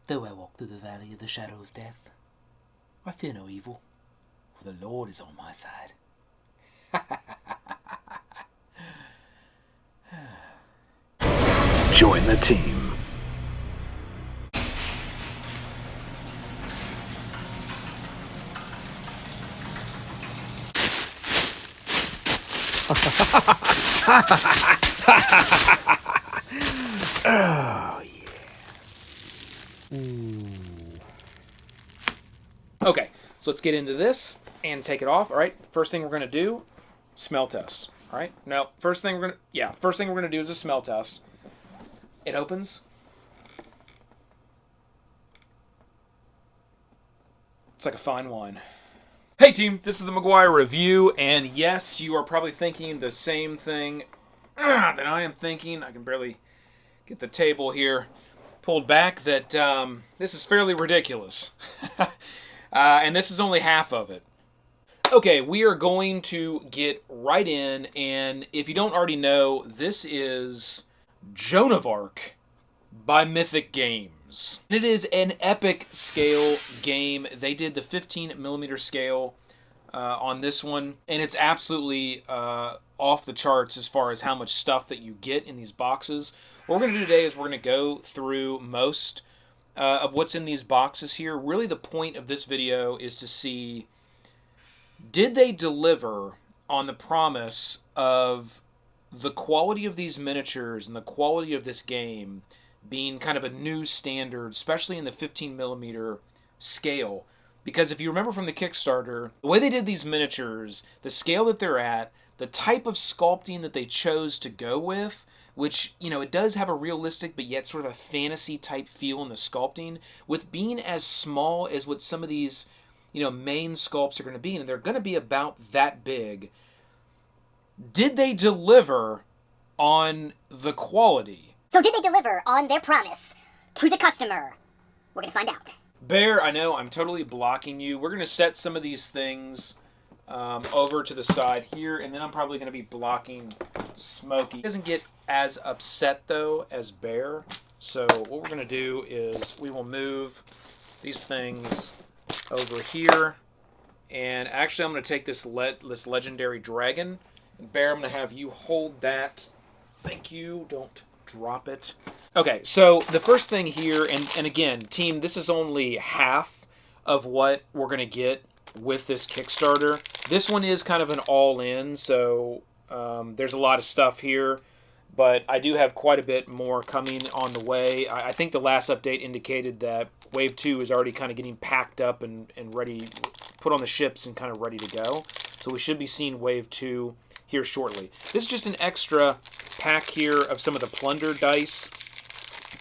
Though I walk through the valley of the shadow of death, I fear no evil, for the Lord is on my side. Join the team. Oh, yes. Okay, so let's get into this and take it off. All right, first thing we're going to do, smell test. All right, now, first thing we're going to do is a smell test. It opens. It's like a fine wine. Hey team, this is the McGuire review, and yes, you are probably thinking the same thing that I am thinking. I can barely get the table here pulled back, that this is fairly ridiculous. And this is only half of it. Okay, we are going to get right in, and if you don't already know, this is Joan of Arc by Mythic Games. It is an epic scale game. They did the 15mm scale on this one, and it's absolutely off the charts as far as how much stuff that you get in these boxes. What we're going to do today is we're going to go through most of what's in these boxes here. Really, the point of this video is to see, did they deliver on the promise of the quality of these miniatures and the quality of this game being kind of a new standard, especially in the 15mm scale? Because if you remember from the Kickstarter, the way they did these miniatures, the scale that they're at, the type of sculpting that they chose to go with, which, you know, it does have a realistic but yet sort of a fantasy type feel in the sculpting, with being as small as what some of these, you know, main sculpts are going to be, and they're going to be about that big. Did they deliver on the quality? So did they deliver on their promise to the customer? We're going to find out. Bear, I know I'm totally blocking you. We're going to set some of these things over to the side here, and then I'm probably going to be blocking Smokey. He doesn't get as upset, though, as Bear. So what we're going to do is we will move these things over here. And actually, I'm going to take this legendary dragon. And Bear, I'm going to have you hold that. Thank you. Don't drop it. Okay, so the first thing here, and again, team, this is only half of what we're going to get with this Kickstarter. This one is kind of an all-in, so there's a lot of stuff here, but I do have quite a bit more coming on the way. I think the last update indicated that Wave 2 is already kind of getting packed up and ready, put on the ships and kind of ready to go. So we should be seeing Wave 2 here shortly. This is just an extra pack here of some of the plunder dice.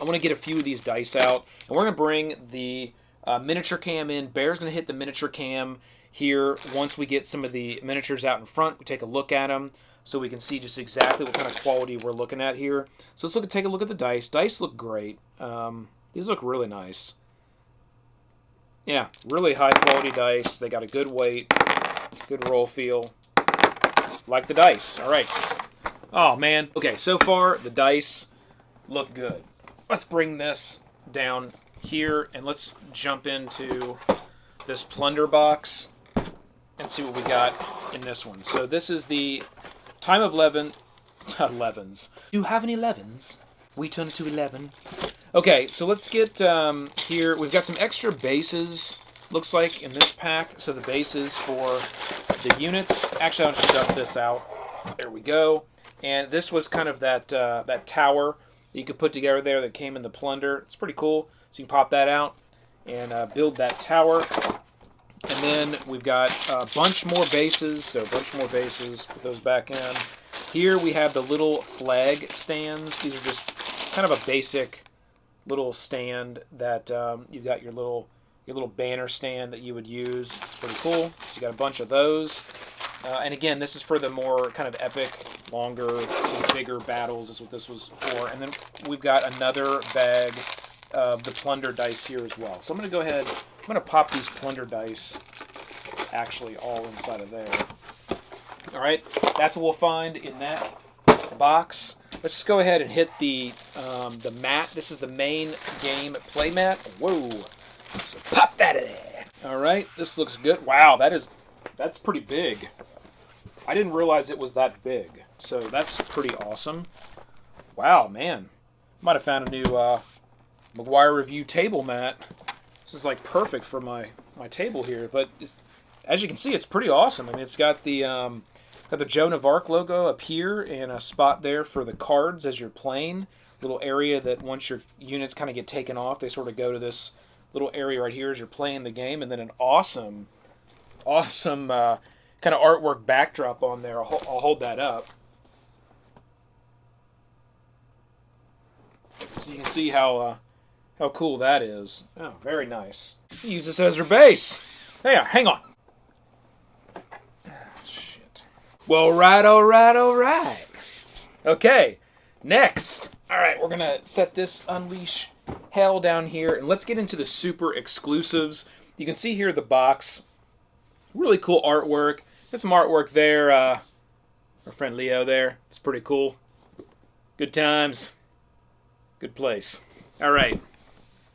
I want to get a few of these dice out, and we're going to bring the miniature cam in. Bear's going to hit the miniature cam here once we get some of the miniatures out in front. We take a look at them so we can see just exactly what kind of quality we're looking at here. So let's take a look at the dice. Dice look great. These look really nice. Yeah, really high quality dice. They got a good weight, good roll feel. Like the dice. All right. Oh, man. Okay, so far the dice look good. Let's bring this down here and let's jump into this plunder box and see what we got in this one. So this is the Time of 11s. Do you have any 11s? We turn to 11. Okay, so let's get here. We've got some extra bases, looks like, in this pack. So the bases for the units. Actually, I'll just dump this out. There we go. And this was kind of that that tower that you could put together there that came in the plunder. It's pretty cool. So you can pop that out and build that tower. And then we've got a bunch more bases. So a bunch more bases. Put those back in. Here we have the little flag stands. These are just kind of a basic little stand that you've got your little banner stand that you would use. It's pretty cool. So you got a bunch of those. And again, this is for the more kind of epic, longer, bigger battles is what this was for. And then we've got another bag of the plunder dice here as well. So I'm going to go ahead, I'm going to pop these plunder dice actually all inside of there. All right, that's what we'll find in that box. let's just go ahead and hit the mat. This is the main game play mat. Whoa. So pop that in there. All right, this looks good. Wow, that's pretty big. I didn't realize it was that big. So that's pretty awesome. Wow, man. Might have found a new McGuire Review table mat. This is like perfect for my table here. But as you can see, it's pretty awesome. I mean, it's got the Joan of Arc logo up here and a spot there for the cards as you're playing. Little area that once your units kind of get taken off, they sort of go to this little area right here as you're playing the game. And then an awesome kind of artwork backdrop on there. I'll hold that up. So you can see how cool that is. Oh, very nice. Use this as her base. Hey, hang on. Shit. Well, all right. Okay, next. All right, we're going to set this Unleash Hell down here, and let's get into the super exclusives. You can see here the box. Really cool artwork. Got some artwork there. Our friend Leo there. It's pretty cool. Good times. Good place. All right.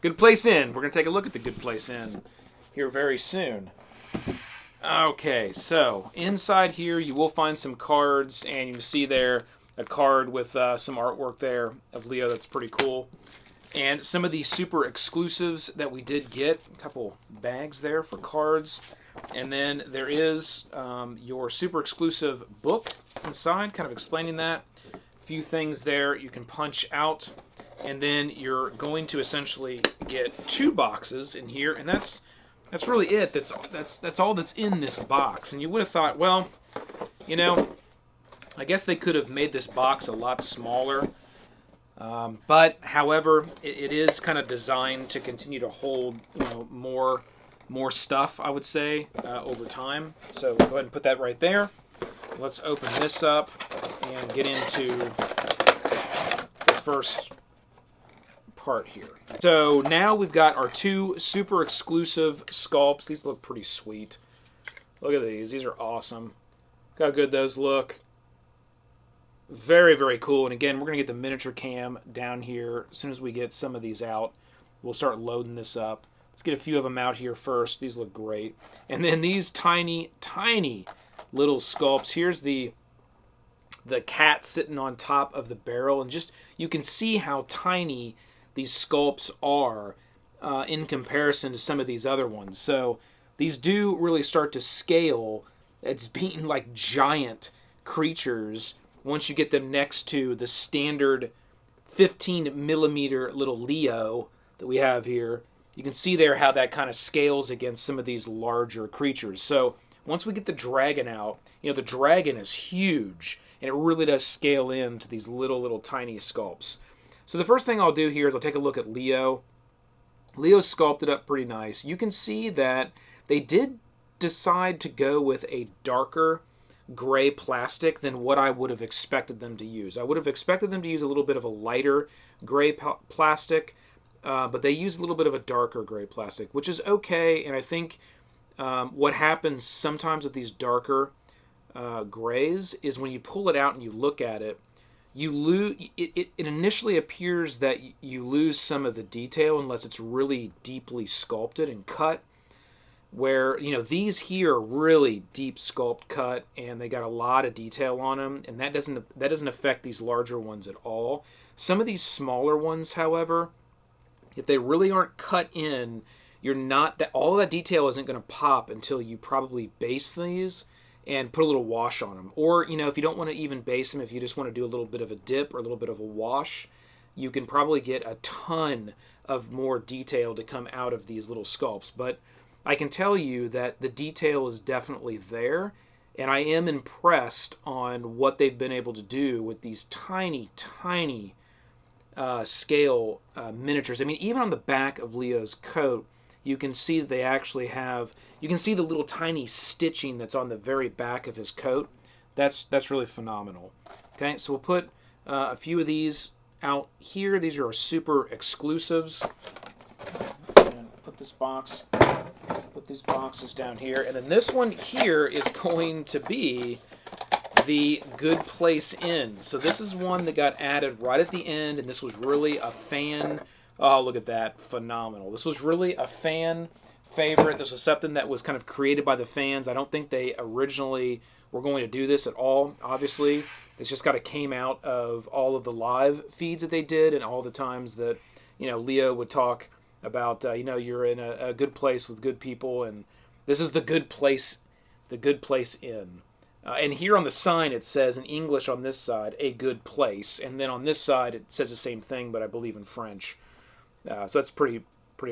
Good Place Inn. We're going to take a look at the Good Place Inn here very soon. Okay, so inside here you will find some cards, and you see there a card with some artwork there of Leo that's pretty cool. And some of the super exclusives that we did get, a couple bags there for cards. And then there is your super exclusive book inside, kind of explaining that. A few things there you can punch out. And then you're going to essentially get 2 boxes in here, and that's really it. That's all that's in this box. And you would have thought, well, you know, I guess they could have made this box a lot smaller. But however, it is kind of designed to continue to hold, you know, more stuff, I would say, over time. So go ahead and put that right there. Let's open this up and get into the first part here. So now we've got our 2 super exclusive sculpts. These look pretty sweet. Look at these. These are awesome. Look how good those look. Very, very cool. And again, we're going to get the miniature cam down here. As soon as we get some of these out, we'll start loading this up. Let's get a few of them out here first. These look great. And then these tiny, tiny little sculpts. Here's the cat sitting on top of the barrel. And just, you can see how tiny these sculpts are in comparison to some of these other ones. So these do really start to scale. It's being like giant creatures once you get them next to the standard 15 millimeter little Leo that we have here. You can see there how that kind of scales against some of these larger creatures. So once we get the dragon out, you know, the dragon is huge, and it really does scale into these little tiny sculpts. So the first thing I'll do here is I'll take a look at Leo. Leo's sculpted up pretty nice. You can see that they did decide to go with a darker gray plastic than what I would have expected them to use. I would have expected them to use a little bit of a lighter gray plastic, but they use a little bit of a darker gray plastic, which is okay. And I think what happens sometimes with these darker grays is when you pull it out and you look at it, you lose. It initially appears that you lose some of the detail unless it's really deeply sculpted and cut. Where, you know, these here are really deep sculpt cut, and they got a lot of detail on them, and that doesn't affect these larger ones at all. Some of these smaller ones, however, if they really aren't cut in, all of that detail isn't going to pop until you probably base these and put a little wash on them. Or, you know, if you don't want to even base them, if you just want to do a little bit of a dip or a little bit of a wash, you can probably get a ton of more detail to come out of these little sculpts. But I can tell you that the detail is definitely there, and I am impressed on what they've been able to do with these tiny, tiny scale miniatures. I mean, even on the back of Leo's coat, you can see that they actually have, you can see the little tiny stitching that's on the very back of his coat. That's really phenomenal. Okay, so we'll put a few of these out here. These are our super exclusives. And put these boxes down here. And then this one here is going to be the Good Place Inn. So this is one that got added right at the end, and this was really a fan... Oh, look at that. Phenomenal. This was really a fan favorite. This was something that was kind of created by the fans. I don't think they originally were going to do this at all, obviously. This just kind of came out of all of the live feeds that they did and all the times that, Leo would talk about, you're in a good place with good people, and this is the Good Place Inn. And here on the sign it says in English on this side, a good place. And then on this side it says the same thing, but I believe in French. So that's pretty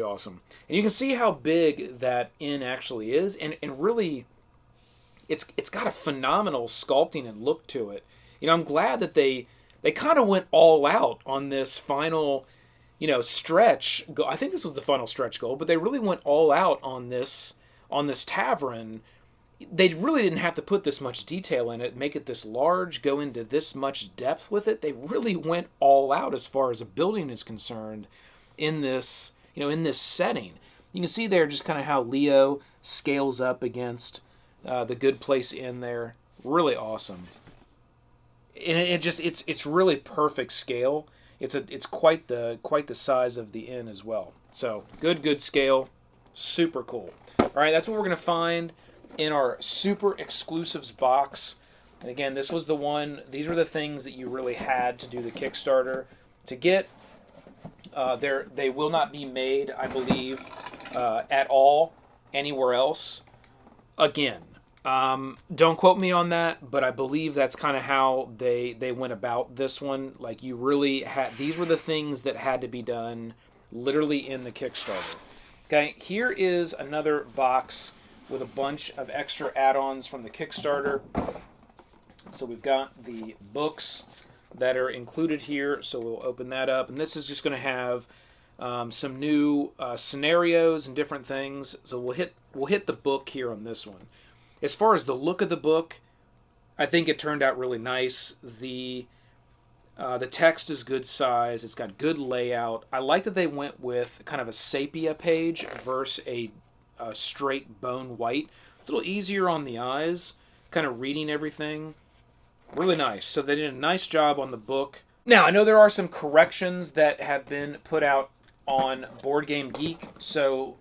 awesome. And you can see how big that inn actually is. And really, it's got a phenomenal sculpting and look to it. I'm glad that they kind of went all out on this final, stretch. I think this was the final stretch goal, but they really went all out on this tavern. They really didn't have to put this much detail in it, make it this large, go into this much depth with it. They really went all out as far as a building is concerned in this, in this setting. You can see there just kind of how Leo scales up against the Good Place Inn there. Really awesome. And it's really perfect scale. It's quite the size of the inn as well. So good scale, super cool. All right, that's what we're gonna find in our super exclusives box. And again, this was the one. These were the things that you really had to do the Kickstarter to get. They will not be made, I believe, at all anywhere else. Again, don't quote me on that, but I believe that's kind of how they went about this one. Like, you really had, these were the things that had to be done literally in the Kickstarter. Okay, here is another box with a bunch of extra add-ons from the Kickstarter. So we've got the books that are included here, so we'll open that up. And this is just going to have some new scenarios and different things. So we'll hit the book here on this one. As far as the look of the book, I think it turned out really nice. The text is good size. It's got good layout. I like that they went with kind of a sepia page versus a straight bone white. It's a little easier on the eyes, kind of reading everything. Really nice. So they did a nice job on the book. Now, I know there are some corrections that have been put out on Board Game Geek. So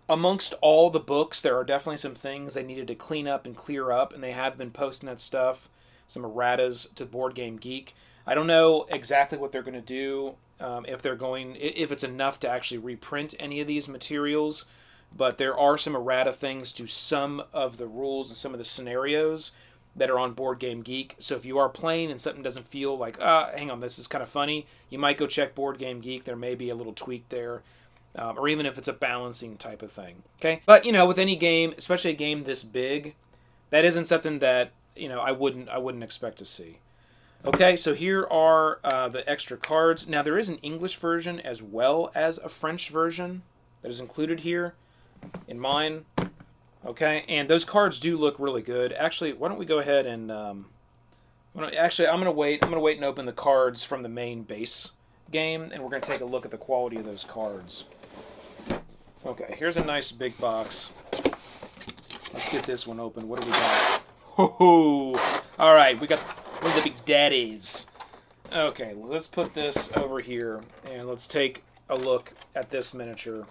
amongst all the books, there are definitely some things they needed to clean up and clear up, and they have been posting that stuff, some erratas, to Board Game Geek. I don't know exactly what they're going to do, if it's enough to actually reprint any of these materials, but there are some errata things to some of the rules and some of the scenarios that are on Board Game Geek. So if you are playing and something doesn't feel like, hang on, this is kind of funny, you might go check Board Game Geek. There may be a little tweak there, or even if it's a balancing type of thing. Okay, but with any game, especially a game this big, that isn't something that I wouldn't expect to see. Okay, so here are the extra cards. Now there is an English version as well as a French version that is included here in mine. Okay, and those cards do look really good. Actually, why don't we go ahead and I'm gonna wait and open the cards from the main base game, and we're gonna take a look at the quality of those cards. Okay, here's a nice big box. Let's get this one open. What do we got? Ho! All right, we got one of the big daddies. Okay, let's put this over here and let's take a look at this miniature.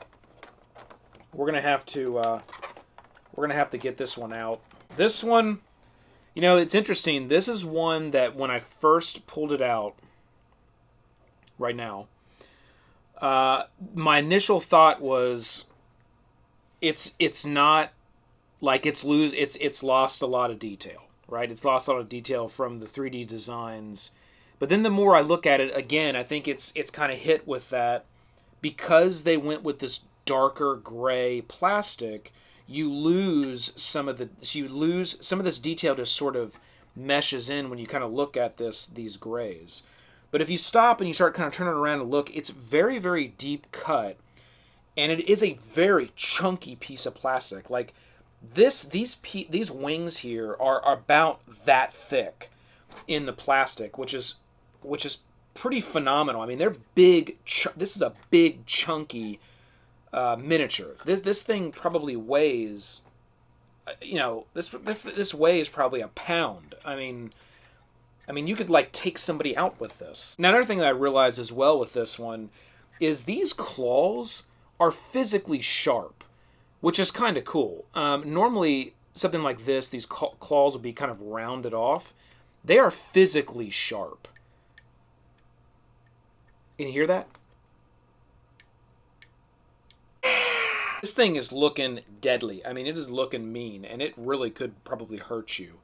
We're gonna have to get this one out. This one, it's interesting. This is one that when I first pulled it out, right now, my initial thought was, it's not like it's lost a lot of detail, right? It's lost a lot of detail from the 3D designs. But then the more I look at it again, I think it's kind of hit with that, because they went with this darker gray plastic. You lose some of this detail just sort of meshes in when you kind of look at these grays. But if you stop and you start kind of turning around and look, it's very, very deep cut, and it is a very chunky piece of plastic. Like these wings here are about that thick in the plastic, which is pretty phenomenal. I mean, they're big. This is a big, chunky miniature. This thing probably weighs, you know, this weighs probably a pound. I mean, you could like take somebody out with this. Now, another thing that I realized as well with this one is these claws are physically sharp, which is kind of cool. Normally, something like this, these claws will be kind of rounded off. They are physically sharp. Can you hear that? This thing is looking deadly. I mean, it is looking mean, and it really could probably hurt you.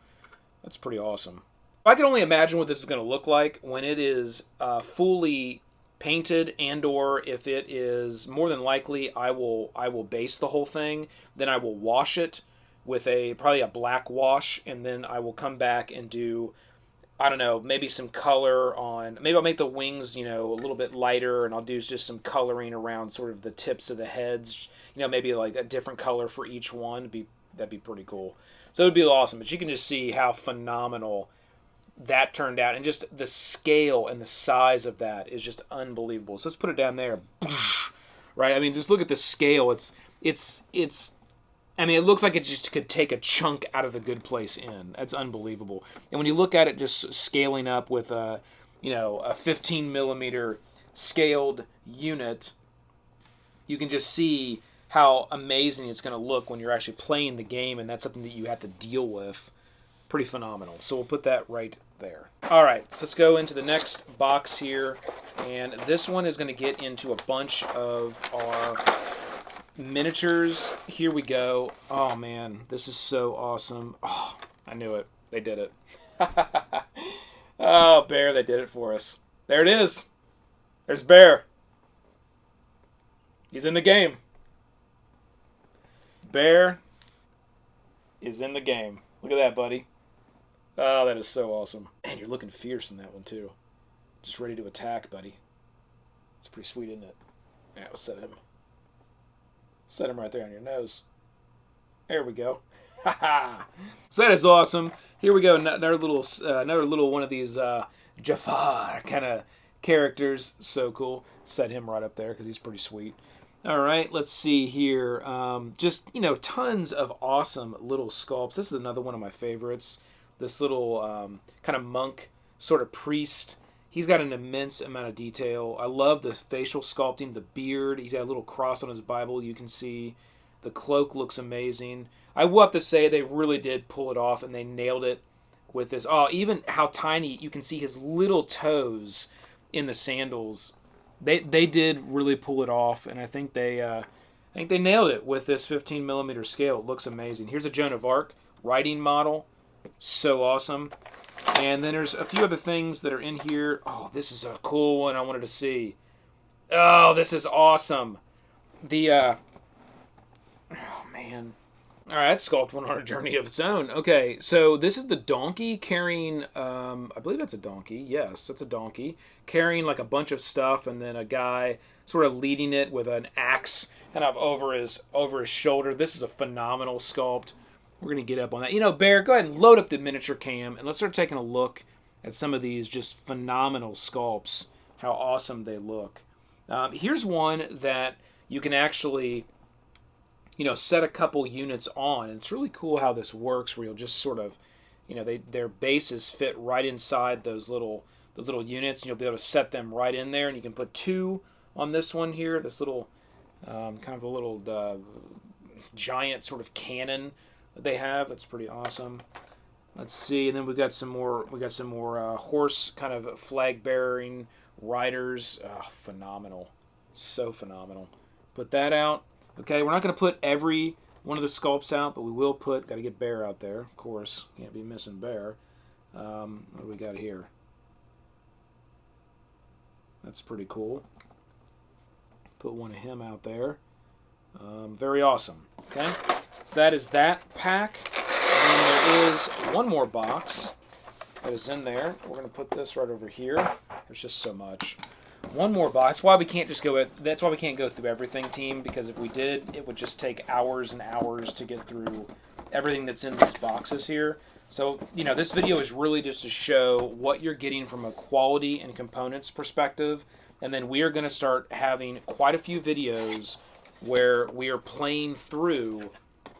That's pretty awesome. I can only imagine what this is going to look like when it is fully painted, and or if it is, more than likely, I will base the whole thing. Then I will wash it with probably a black wash, and then I will come back and do, I don't know, maybe some color on, maybe I'll make the wings, you know, a little bit lighter, and I'll do just some coloring around sort of the tips of the heads, you know, maybe like a different color for each one. That'd be pretty cool. So it would be awesome, but you can just see how phenomenal that turned out, and just the scale and the size of that is just unbelievable. So let's put it down there, right? I mean, just look at the scale. It's I mean, it looks like it just could take a chunk out of the Good Place Inn. That's unbelievable. And when you look at it just scaling up with a 15 millimeter scaled unit, you can just see how amazing it's going to look when you're actually playing the game, and that's something that you have to deal with. Pretty phenomenal. So we'll put that right there. All right, so let's go into the next box here, and this one is going to get into a bunch of our miniatures. Here we go. Oh man, this is so awesome. Oh, I knew it. They did it. Oh, Bear, they did it for us. There it is. There's Bear. He's in the game. Bear is in the game. Look at that, buddy. Oh, that is so awesome. Man, you're looking fierce in that one, too. Just ready to attack, buddy. It's pretty sweet, isn't it? Yeah, we'll set him. Set him right there on your nose. There we go. So that is awesome. Here we go. Another little one of these Jafar kind of characters. So cool. Set him right up there because he's pretty sweet. All right, let's see here. Just, tons of awesome little sculpts. This is another one of my favorites. This little kind of monk, sort of priest. He's got an immense amount of detail. I love the facial sculpting, the beard. He's got a little cross on his Bible, you can see. The cloak looks amazing. I will have to say they really did pull it off, and they nailed it with this. Oh, even how tiny, you can see his little toes in the sandals. They did really pull it off, and I think they nailed it with this 15 millimeter scale. It looks amazing. Here's a Joan of Arc writing model. So awesome. And then there's a few other things that are in here. Oh, this is a cool one I wanted to see. Oh, this is awesome. Oh, man. All right, Sculpt went on a journey of its own. Okay, so this is the donkey carrying, I believe that's a donkey. Yes, that's a donkey. Carrying like a bunch of stuff, and then a guy sort of leading it with an axe kind of over his shoulder. This is a phenomenal sculpt. We're going to get up on that. Bear, go ahead and load up the miniature cam, and let's start taking a look at some of these just phenomenal sculpts, how awesome they look. Here's one that you can actually, set a couple units on. And it's really cool how this works, where you'll just sort of, their bases fit right inside those little units, and you'll be able to set them right in there. And you can put two on this one here, this little, kind of a little giant sort of cannon that they have. It's pretty awesome. Let's see, and then we got some more horse kind of flag bearing riders. Oh, phenomenal. So phenomenal. Put that out. Okay, we're not going to put every one of the sculpts out, but we will got to get Bear out there, of course. Can't be missing Bear. What do we got here? That's pretty cool. Put one of him out there. Very awesome. Okay, so that is that pack. And there is one more box that is in there. We're going to put this right over here. There's just so much. One more box. That's why we can't go through everything, team, because if we did, it would just take hours and hours to get through everything that's in these boxes here. So, this video is really just to show what you're getting from a quality and components perspective. And then we are going to start having quite a few videos where we are playing through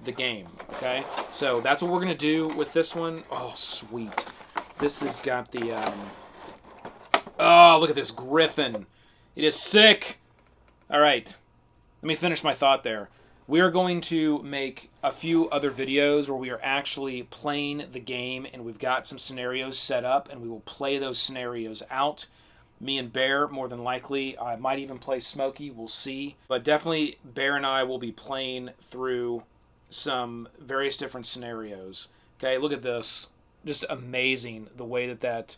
the game, okay? So that's what we're going to do with this one. Oh, sweet. This has got the, oh, look at this griffin. It is sick. All right. Let me finish my thought there. We are going to make a few other videos where we are actually playing the game, and we've got some scenarios set up, and we will play those scenarios out. Me and Bear, more than likely. I might even play Smokey. We'll see. But definitely, Bear and I will be playing through some various different scenarios. Okay, look at this. Just amazing the way that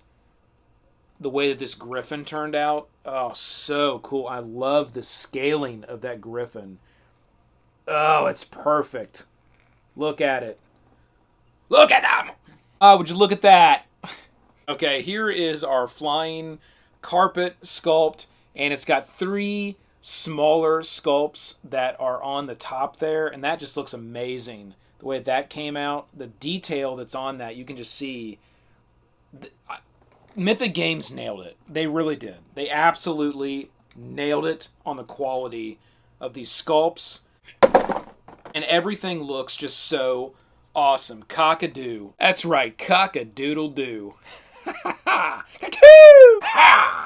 this griffin turned out. Oh, so cool. I love the scaling of that griffin. Oh, it's perfect. Look at it. Look at him! Oh, would you look at that? Okay, here is our flying carpet sculpt, and it's got 3 smaller sculpts that are on the top there, and that just looks amazing. The way that came out, the detail that's on that, you can just see. Mythic Games nailed it. They really did. They absolutely nailed it on the quality of these sculpts. And everything looks just so awesome. Cock-a-doo. That's right, cock-a-doodle-doo.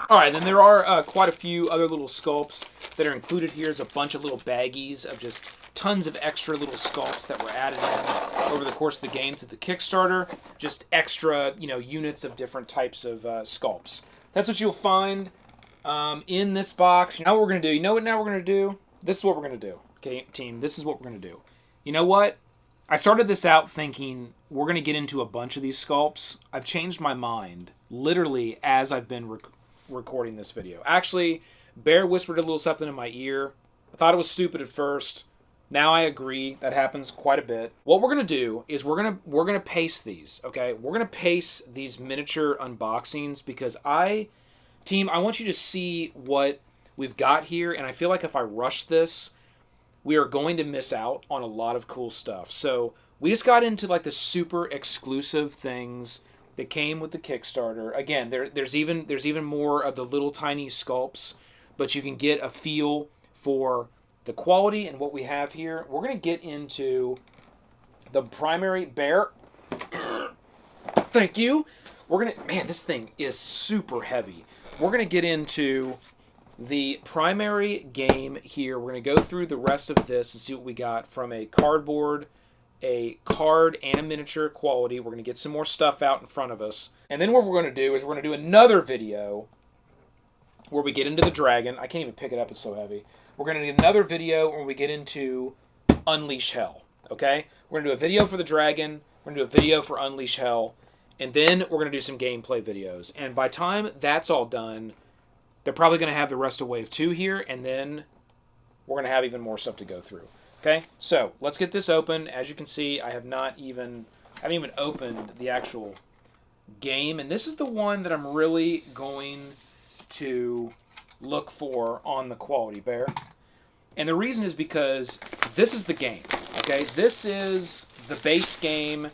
Alright, then there are quite a few other little sculpts that are included here. There's a bunch of little baggies of just tons of extra little sculpts that were added in over the course of the game through the Kickstarter. Just extra, units of different types of sculpts. That's what you'll find in this box. Now what we're going to do, you know what now we're going to do? This is what we're going to do. Okay, team, this is what we're going to do. You know what? I started this out thinking we're going to get into a bunch of these sculpts. I've changed my mind literally as I've been recording this video. Actually, Bear whispered a little something in my ear. I thought it was stupid at first. Now I agree. That happens quite a bit. What we're going to do is we're going to pace these, okay? We're going to pace these miniature unboxings because team, I want you to see what we've got here, and I feel like if I rush this, we are going to miss out on a lot of cool stuff. So we just got into like the super exclusive things that came with the Kickstarter. Again, there's even more of the little tiny sculpts, but you can get a feel for the quality and what we have here. We're going to get into the primary Bear. Thank you. Man, this thing is super heavy. We're going to get into the primary game here. We're going to go through the rest of this and see what we got from a cardboard, a card, and a miniature quality. We're going to get some more stuff out in front of us. And then what we're going to do is we're going to do another video where we get into the dragon. I can't even pick it up, it's so heavy. We're going to do another video where we get into Unleash Hell, okay? We're going to do a video for the dragon. We're going to do a video for Unleash Hell. And then we're going to do some gameplay videos. And by the time that's all done, they're probably going to have the rest of Wave 2 here, and then we're going to have even more stuff to go through. Okay, so let's get this open. As you can see, I haven't even opened the actual game, and this is the one that I'm really going to look for on the quality, Bear. And the reason is because this is the game, okay? This is the base game.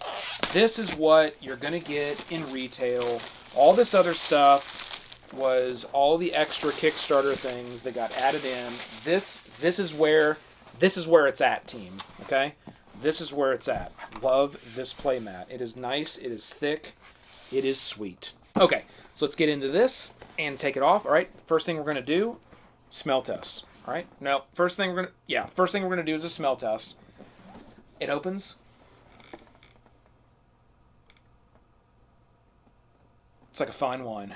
This is what you're going to get in retail. All this other stuff was all the extra Kickstarter things that got added in. This is where it's at, team. Okay, this is where it's at. I love this playmat. It is nice. It is thick. It is sweet. Okay, so let's get into this and take it off. All right. First thing we're gonna do, smell test. All right. No, first thing we're gonna do is a smell test. It opens. It's like a fine wine.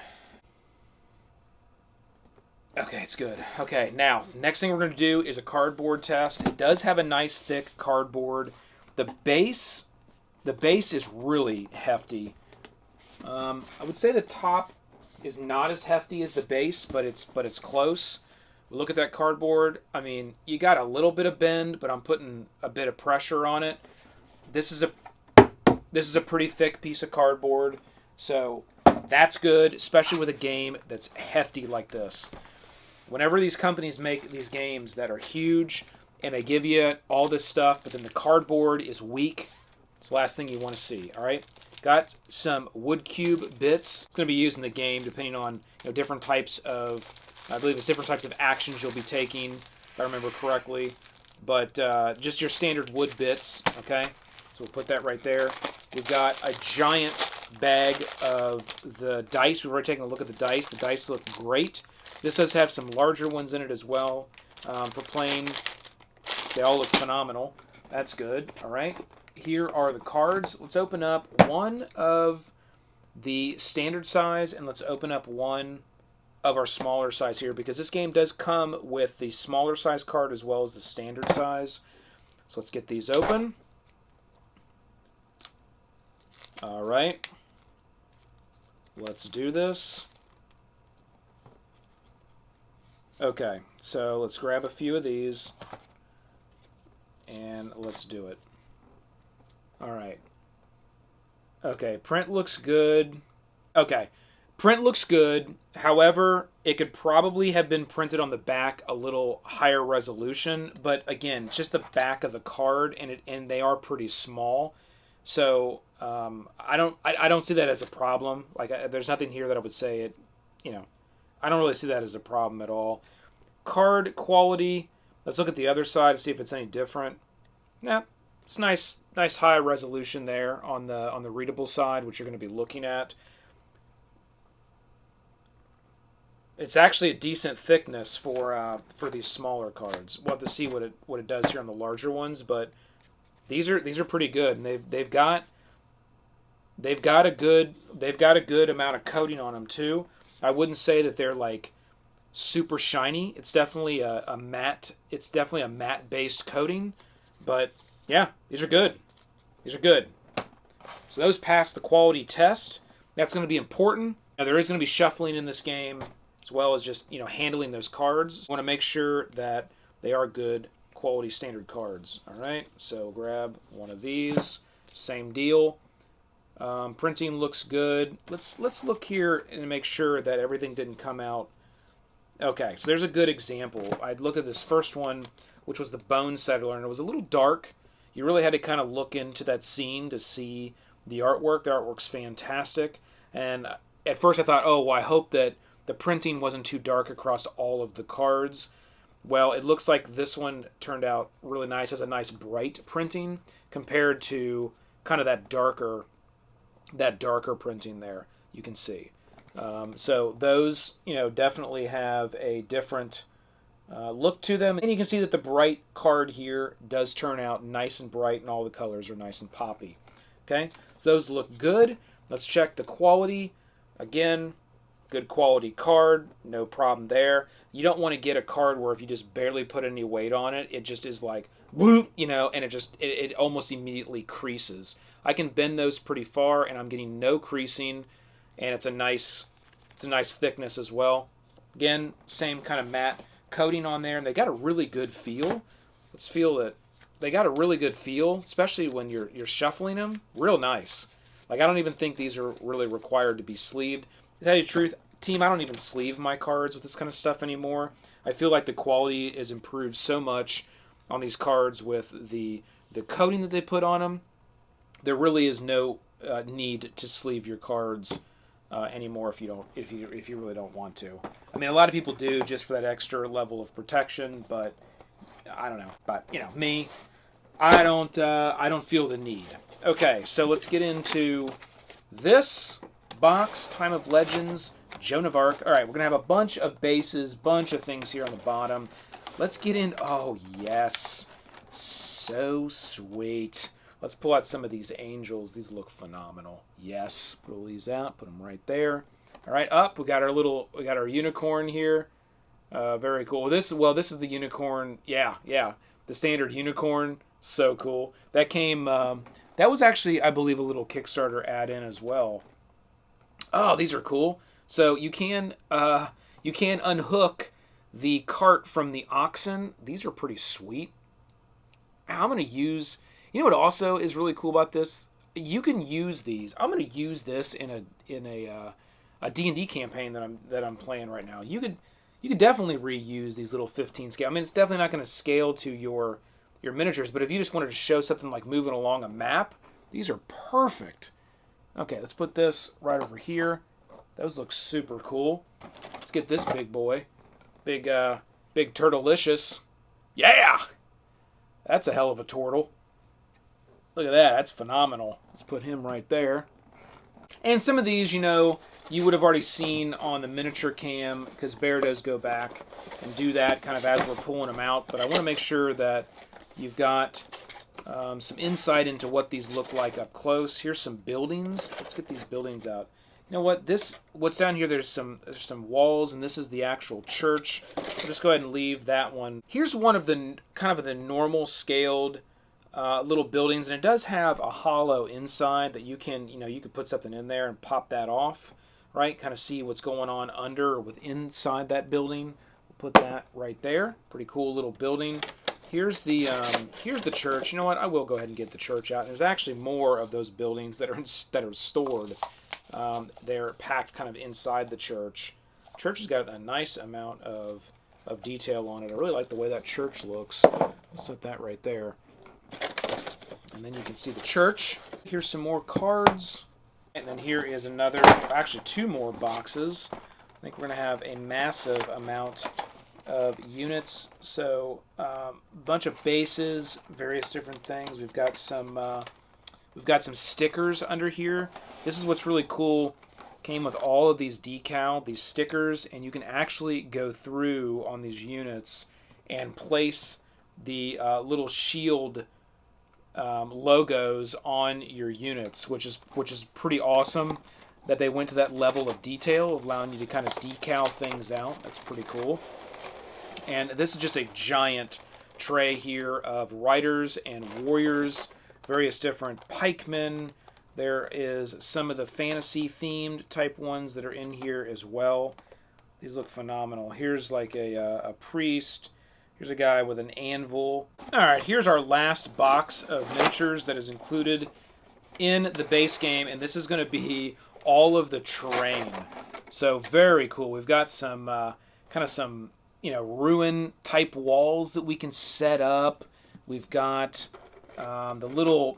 Okay, it's good. Okay, now, next thing we're going to do is a cardboard test. It does have a nice thick cardboard. The base is really hefty. I would say the top is not as hefty as the base, but it's close. Look at that cardboard. I mean, you got a little bit of bend, but I'm putting a bit of pressure on it. This is a pretty thick piece of cardboard, so that's good, especially with a game that's hefty like this. Whenever these companies make these games that are huge and they give you all this stuff, but then the cardboard is weak, it's the last thing you want to see, all right? Got some wood cube bits. It's going to be used in the game depending on different types of, I believe it's different types of actions you'll be taking, if I remember correctly. but just your standard wood bits, okay? So we'll put that right there. We've got a giant bag of the dice. We've already taken a look at the dice. The dice look great. This does have some larger ones in it as well. For playing, they all look phenomenal. That's good. All right. Here are the cards. Let's open up one of the standard size, and let's open up one of our smaller size here, because this game does come with the smaller size card as well as the standard size. So let's get these open. All right. Let's do this. Okay, so let's grab a few of these, and let's do it. All right. Okay, print looks good. Okay, print looks good. However, it could probably have been printed on the back a little higher resolution, but again, just the back of the card, and they are pretty small. So I don't see that as a problem. Like, there's nothing here that I would say it, I don't really see that as a problem at all. Card quality, let's look at the other side to see if it's any different. Nah, it's nice high resolution there on the readable side, which you're going to be looking at. It's actually a decent thickness for these smaller cards. We'll have to see what it does here on the larger ones, but these are pretty good, and they've got a good amount of coating on them too. I wouldn't say that they're like super shiny. It's definitely a matte. It's definitely a matte based coating, but yeah, these are good. These are good. So those pass the quality test. That's going to be important. Now there is going to be shuffling in this game, as well as just handling those cards. I want to make sure that they are good quality standard cards. All right, so grab one of these. Same deal. Printing looks good. Let's look here and make sure that everything didn't come out. Okay, so there's a good example. I looked at this first one, which was the Bone Settler, and it was a little dark. You really had to kind of look into that scene to see the artwork. The artwork's fantastic. And at first I thought, oh, well, I hope that the printing wasn't too dark across all of the cards. Well, it looks like this one turned out really nice. It has a nice bright printing compared to kind of that darker printing there, you can see. So those, definitely have a different look to them. And you can see that the bright card here does turn out nice and bright, and all the colors are nice and poppy. Okay, so those look good. Let's check the quality. Again, good quality card, no problem there. You don't want to get a card where if you just barely put any weight on it, it just is like, whoop, and it almost immediately creases. I can bend those pretty far, and I'm getting no creasing, and it's a nice thickness as well. Again, same kind of matte coating on there, and they got a really good feel. Let's feel it. They got a really good feel, especially when you're shuffling them. Real nice. Like, I don't even think these are really required to be sleeved. To tell you the truth, team, I don't even sleeve my cards with this kind of stuff anymore. I feel like the quality is improved so much on these cards with the coating that they put on them. There really is no need to sleeve your cards anymore if you really don't want to. I mean, a lot of people do just for that extra level of protection, but I don't know. But me, I don't feel the need. Okay, so let's get into this box. Time of Legends, Joan of Arc. All right, we're gonna have a bunch of bases, bunch of things here on the bottom. Let's get in. Oh yes, so sweet. Let's pull out some of these angels. These look phenomenal. Yes, pull these out. Put them right there. All right, up. We got our unicorn here. Very cool. This is the unicorn. Yeah, the standard unicorn. So cool. That came. That was actually, I believe, a little Kickstarter add-in as well. Oh, these are cool. So you can unhook the cart from the oxen. These are pretty sweet. I'm gonna use. You know what also is really cool about this? You can use these. I'm going to use this in a D&D campaign that I'm playing right now. You could definitely reuse these little 15 scale. I mean, it's definitely not going to scale to your miniatures, but if you just wanted to show something like moving along a map, these are perfect. Okay, let's put this right over here. Those look super cool. Let's get this big boy. Big Turtlelicious. Yeah! That's a hell of a turtle. Look at that. That's phenomenal. Let's put him right there. And some of these, you know, you would have already seen on the miniature cam, because Bear does go back and do that kind of as we're pulling them out. But I want to make sure that you've got some insight into what these look like up close. Here's some buildings. Let's get these buildings out. You know what? What's down here? There's some walls, and this is the actual church. I'll just go ahead and leave that one. Here's one of the kind of the normal scaled little buildings, and it does have a hollow inside that you can put something in there and pop that off, right? Kind of see what's going on under or inside that building. We'll put that right there. Pretty cool little building. Here's the church. You know what? I will go ahead and get the church out. There's actually more of those buildings that are stored. They're packed kind of inside the church. Church has got a nice amount of detail on it. I really like the way that church looks. I'll set that right there. And then you can see the church. Here's some more cards. And then here is another, actually 2 more boxes. I think we're going to have a massive amount of units. So a bunch of bases, various different things. We've got some stickers under here. This is what's really cool. Came with all of these these stickers, and you can actually go through on these units and place the little shield logos on your units, which is pretty awesome that they went to that level of detail, allowing you to kind of decal things out. That's pretty cool. And this is just a giant tray here of riders and warriors, various different pikemen. There is some of the fantasy themed type ones that are in here as well. These look phenomenal. Here's like a priest. Here's a guy with an anvil. All right, here's our last box of miniatures that is included in the base game, and this is going to be all of the terrain. So very cool. We've got some kind of some ruin type walls that we can set up. We've got the little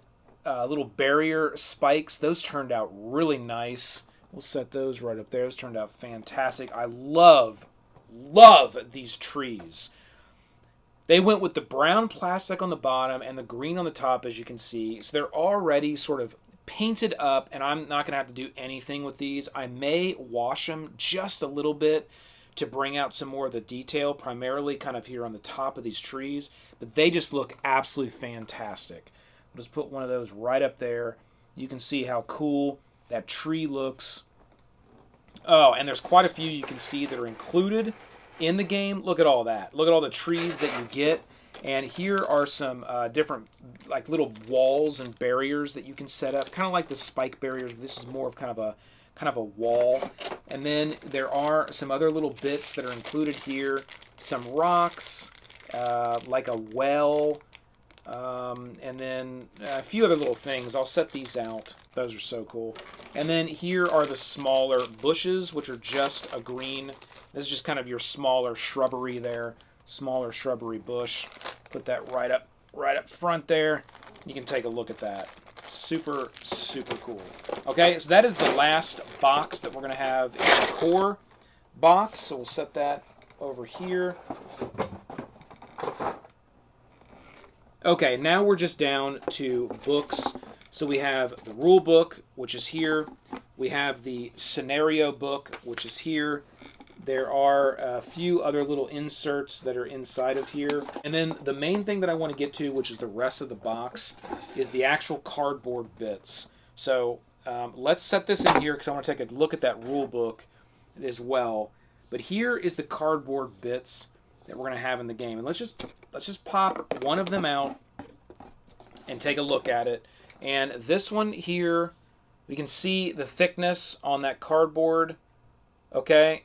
barrier spikes. Those turned out really nice. We'll set those right up there. Those turned out fantastic. I love these trees. They went with the brown plastic on the bottom and the green on the top, as you can see. So they're already sort of painted up, and I'm not going to have to do anything with these. I may wash them just a little bit to bring out some more of the detail, primarily kind of here on the top of these trees. But they just look absolutely fantastic. I'll just put one of those right up there. You can see how cool that tree looks. Oh, and there's quite a few you can see that are included in the game. Look at all that. Look at all the trees that you get. And here are some different like little walls and barriers that you can set up, kind of like the spike barriers, but this is more of kind of a wall. And then there are some other little bits that are included here. Some rocks, like a well, and then a few other little things. I'll set these out. Those are so cool. And then here are the smaller bushes, which are just a green. This is just kind of your smaller shrubbery there. Smaller shrubbery bush. Put that right up front there. You can take a look at that. Super, super cool. Okay, so that is the last box that we're going to have in the core box. So we'll set that over here. Okay, now we're just down to books. So we have the rule book, which is here. We have the scenario book, which is here. There are a few other little inserts that are inside of here. And then the main thing that I want to get to, which is the rest of the box, is the actual cardboard bits. So let's set this in here because I want to take a look at that rule book as well. But here is the cardboard bits that we're going to have in the game. And let's just pop one of them out and take a look at it. And this one here, we can see the thickness on that cardboard. Okay.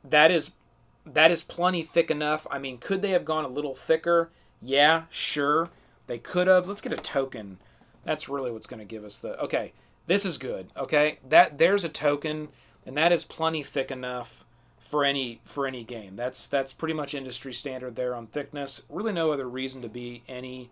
That is plenty thick enough. I mean, could they have gone a little thicker? Yeah, sure. They could have. Let's get a token. That's really what's going to give us the... Okay, this is good. Okay, there's a token, and that is plenty thick enough for any game. That's pretty much industry standard there on thickness. Really no other reason to be any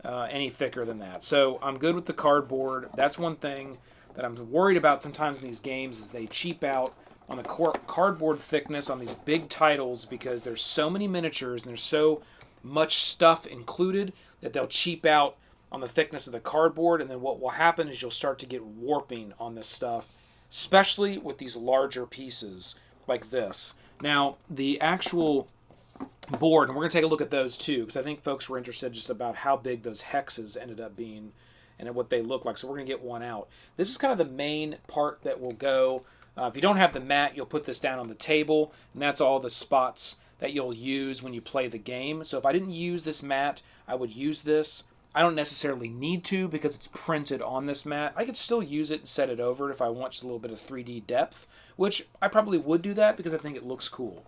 thicker than that. So I'm good with the cardboard. That's one thing that I'm worried about sometimes in these games is they cheap out on the cardboard thickness on these big titles because there's so many miniatures and there's so much stuff included that they'll cheap out on the thickness of the cardboard, and then what will happen is you'll start to get warping on this stuff, especially with these larger pieces like this. Now, the actual board, and we're going to take a look at those too, because I think folks were interested just about how big those hexes ended up being and what they look like, so we're going to get one out. This is kind of the main part that will go. If you don't have the mat, you'll put this down on the table, and that's all the spots that you'll use when you play the game. So if I didn't use this mat, I would use this. I don't necessarily need to because it's printed on this mat. I could still use it and set it over if I want just a little bit of 3D depth, which I probably would do that because I think it looks cool.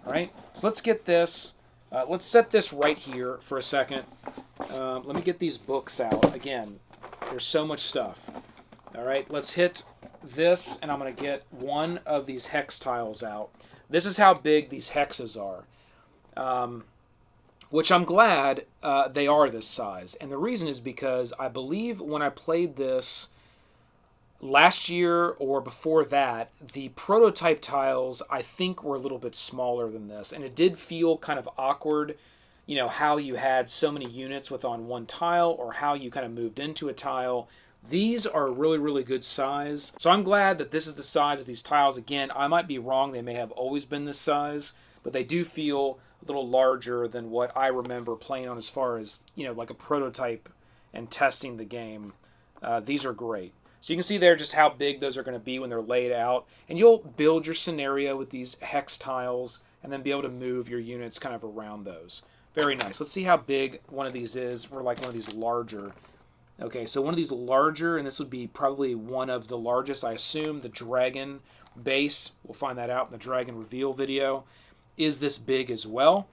All right, so let's get this. Let's set this right here for a second. Let me get these books out. Again, there's so much stuff. All right, let's hit this, and I'm going to get one of these hex tiles out. This is how big these hexes are, which I'm glad they are this size. And the reason is because I believe when I played this last year or before that, the prototype tiles I think were a little bit smaller than this. And it did feel kind of awkward, you know, how you had so many units with on one tile or how you kind of moved into a tile. These are really, really good size. So I'm glad that this is the size of these tiles. Again, I might be wrong. They may have always been this size, but they do feel a little larger than what I remember playing on as far as, you know, like a prototype and testing the game. These are great. So you can see there just how big those are going to be when they're laid out. And you'll build your scenario with these hex tiles and then be able to move your units kind of around those. Very nice. Let's see how big one of these is for like one of these larger. Okay, so one of these larger, and this would be probably one of the largest, I assume, the dragon base. We'll find that out in the dragon reveal video. Is this big as well?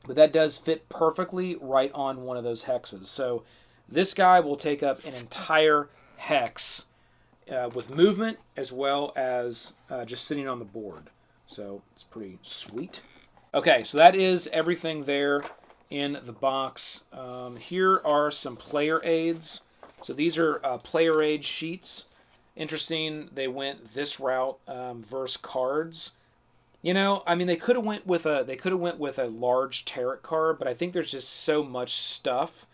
But that does fit perfectly right on one of those hexes. So this guy will take up an entire hex with movement as well as just sitting on the board. So it's pretty sweet. Okay, so that is everything there in the box. Here are some player aids. So these are player aid sheets. Interesting, they went this route versus cards. You know, I mean, they could have went with a large tarot card, but I think there's just so much stuff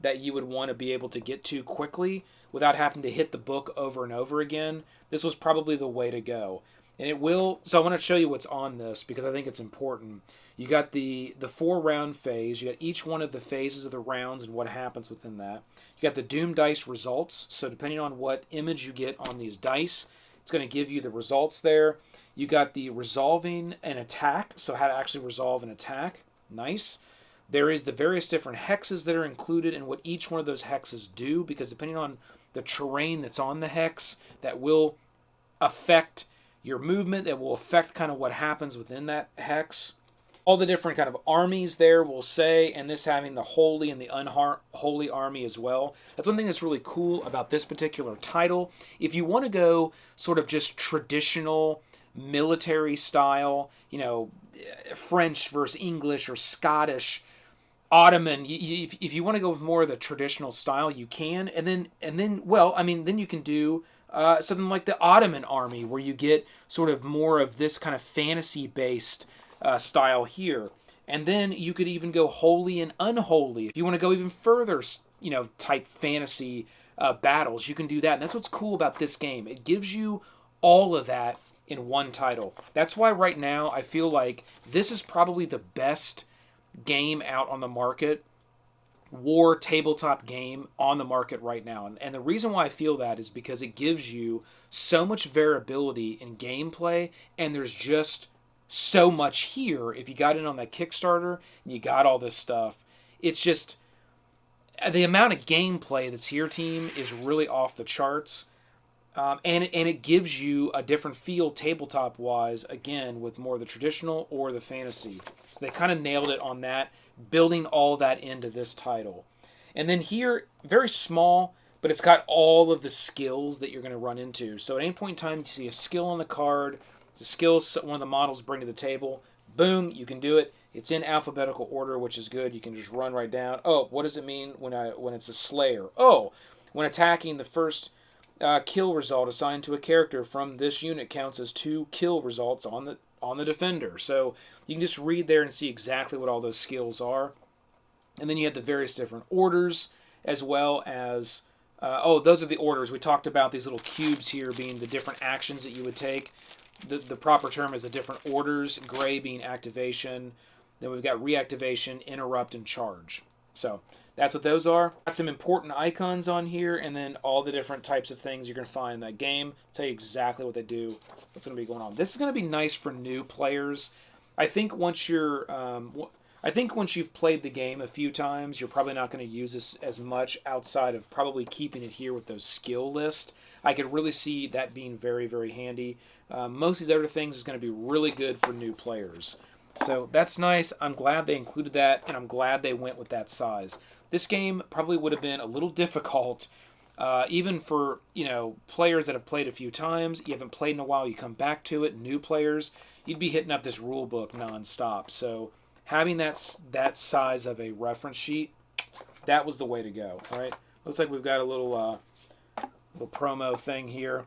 that you would want to be able to get to quickly without having to hit the book over and over again. This was probably the way to go. And it will, so I want to show you what's on this because I think it's important. You got the 4-round phase. You got each one of the phases of the rounds and what happens within that. You got the Doom dice results. So depending on what image you get on these dice, it's going to give you the results there. You got the resolving an attack. So how to actually resolve an attack. Nice. There is the various different hexes that are included and what each one of those hexes do, because depending on the terrain that's on the hex, that will affect your movement, that will affect kind of what happens within that hex. All the different kind of armies there will say, and this having the holy and the unholy army as well. That's one thing that's really cool about this particular title. If you want to go sort of just traditional military style, you know, French versus English or Scottish, Ottoman, if you want to go with more of the traditional style, you can. And then, well, I mean, then you can do something like the Ottoman army, where you get sort of more of this kind of fantasy-based style here. And then you could even go holy and unholy. If you want to go even further, you know, type fantasy battles, you can do that. And that's what's cool about this game. It gives you all of that in one title. That's why right now I feel like this is probably the best game out on the market, war tabletop game on the market right now. And the reason why I feel that is because it gives you so much variability in gameplay, and there's just so much here. If you got in on that Kickstarter and you got all this stuff, it's just the amount of gameplay that's here, team, is really off the charts. And it gives you a different feel tabletop-wise, again, with more of the traditional or the fantasy. So they kind of nailed it on that, building all that into this title. And then here, very small, but it's got all of the skills that you're going to run into. So at any point in time, you see a skill on the card, the skills one of the models bring to the table, boom, you can do it. It's in alphabetical order, which is good. You can just run right down. Oh, what does it mean when it's a Slayer? Oh, when attacking, the first kill result assigned to a character from this unit counts as 2 kill results on on the defender. So you can just read there and see exactly what all those skills are. And then you have the various different orders, as well as, those are the orders. We talked about these little cubes here being the different actions that you would take. The proper term is the different orders, gray being activation. Then we've got reactivation, interrupt, and charge. So that's what those are. Got some important icons on here, and then all the different types of things you're going to find in that game. Tell you exactly what they do, what's going to be going on. This is going to be nice for new players. I think once you're, once you've played the game a few times, you're probably not going to use this as much outside of probably keeping it here with those skill lists. I could really see that being very, very handy. Most of the other things is going to be really good for new players. So that's nice. I'm glad they included that, and I'm glad they went with that size. This game probably would have been a little difficult, even for, players that have played a few times. You haven't played in a while, you come back to it, new players, you'd be hitting up this rule book nonstop. So having that size of a reference sheet, that was the way to go. All right, looks like we've got a little promo thing here.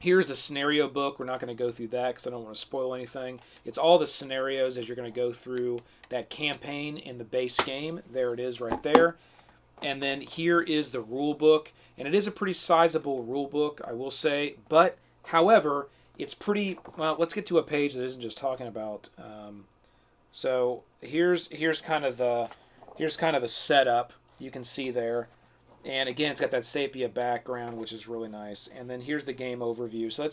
Here's a scenario book. We're not going to go through that because I don't want to spoil anything. It's all the scenarios as you're going to go through that campaign in the base game. There it is right there. And then here is the rule book. And it is a pretty sizable rule book, I will say. But, however, it's pretty... Well, let's get to a page that isn't just talking about... So here's kind of the setup you can see there. And again, it's got that sepia background, which is really nice. And then here's the game overview. So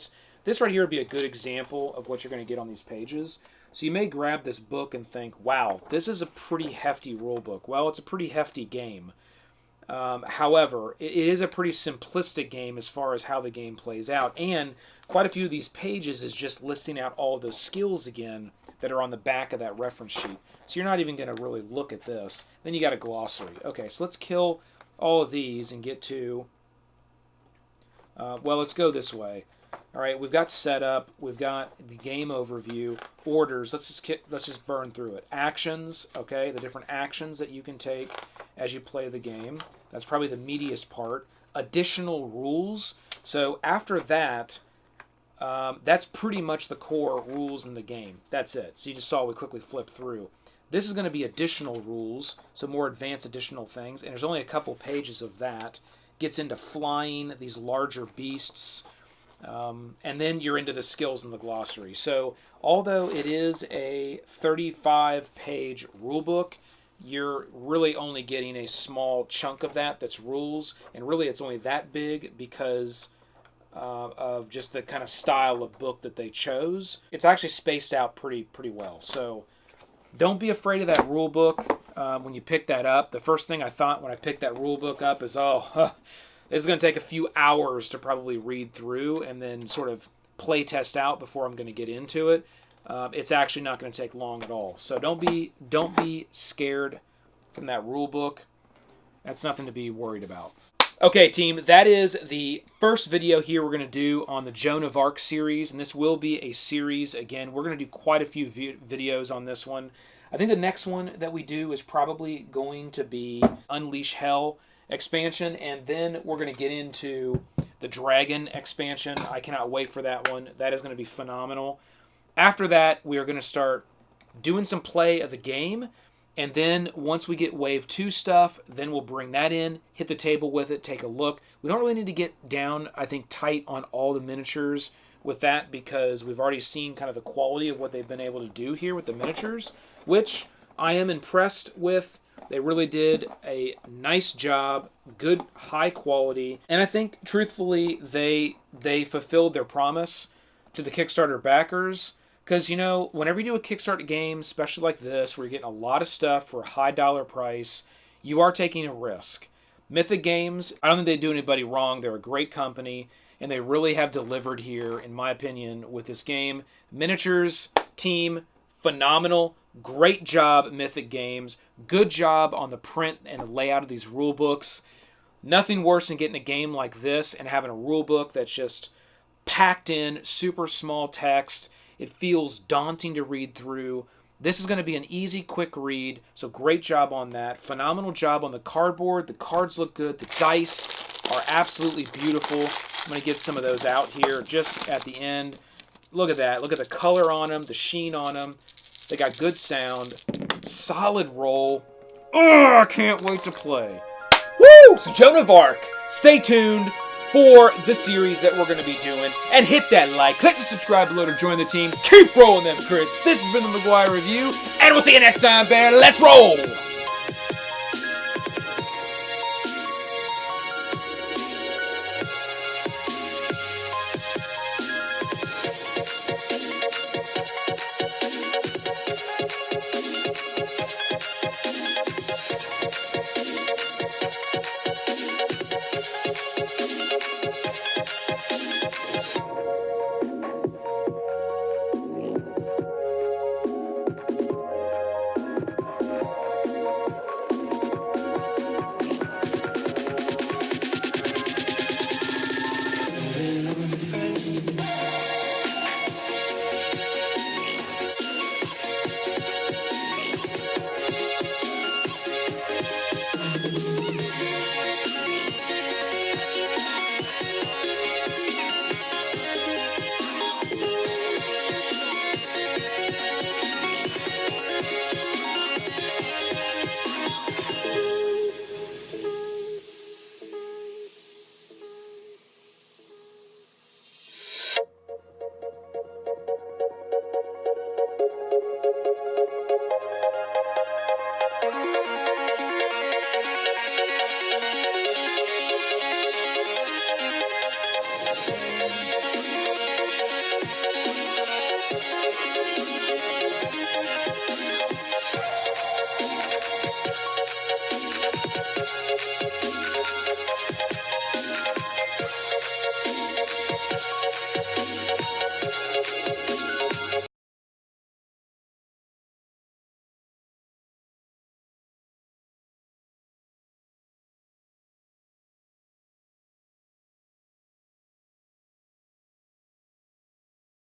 this right here would be a good example of what you're going to get on these pages. So you may grab this book and think, wow, this is a pretty hefty rule book. Well, it's a pretty hefty game. However, it is a pretty simplistic game as far as how the game plays out. And quite a few of these pages is just listing out all of those skills again that are on the back of that reference sheet. So you're not even going to really look at this. Then you got a glossary. Okay, so let's kill all of these and get to, let's go this way. All right, we've got setup, we've got the game overview, orders. Let's just burn through it. Actions, okay, the different actions that you can take as you play the game. That's probably the meatiest part. Additional rules. So after that, that's pretty much the core rules in the game. That's it. So you just saw we quickly flip through. This is going to be additional rules, so more advanced additional things, and there's only a couple pages of that. Gets into flying, these larger beasts, and then you're into the skills in the glossary. So although it is a 35-page rule book, you're really only getting a small chunk of that's rules, and really it's only that big because of just the kind of style of book that they chose. It's actually spaced out pretty well. So don't be afraid of that rule book when you pick that up. The first thing I thought when I picked that rule book up is, this is going to take a few hours to probably read through and then sort of play test out before I'm going to get into it. It's actually not going to take long at all. So don't be scared from that rule book. That's nothing to be worried about. Okay, team, that is the first video here we're going to do on the Joan of Arc series, and this will be a series. Again, we're going to do quite a few videos on this one. I think the next one that we do is probably going to be Unleash Hell expansion, and then we're going to get into the Dragon expansion. I cannot wait for that one. That is going to be phenomenal. After that, we are going to start doing some play of the game. And then once we get Wave 2 stuff, then we'll bring that in, hit the table with it, take a look. We don't really need to get down, I think, tight on all the miniatures with that because we've already seen kind of the quality of what they've been able to do here with the miniatures, which I am impressed with. They really did a nice job, good, high quality. And I think, truthfully, they fulfilled their promise to the Kickstarter backers. Because, whenever you do a Kickstarter game, especially like this, where you're getting a lot of stuff for a high dollar price, you are taking a risk. Mythic Games, I don't think they do anybody wrong. They're a great company, and they really have delivered here, in my opinion, with this game. Miniatures, team, phenomenal. Great job, Mythic Games. Good job on the print and the layout of these rule books. Nothing worse than getting a game like this and having a rule book that's just packed in, super small text. It feels daunting to read through. This is going to be an easy, quick read, so great job on that. Phenomenal job on the cardboard. The cards look good. The dice are absolutely beautiful. I'm going to get some of those out here just at the end. look at that. Look at the color on them, the sheen on them. They got good sound. Solid roll. Oh, I can't wait to play. Woo! So Joan of Arc. Stay tuned for the series that we're going to be doing. And hit that like. Click the subscribe below to join the team. Keep rolling them crits. This has been the McGuire Review. And we'll see you next time, Bear. Let's roll!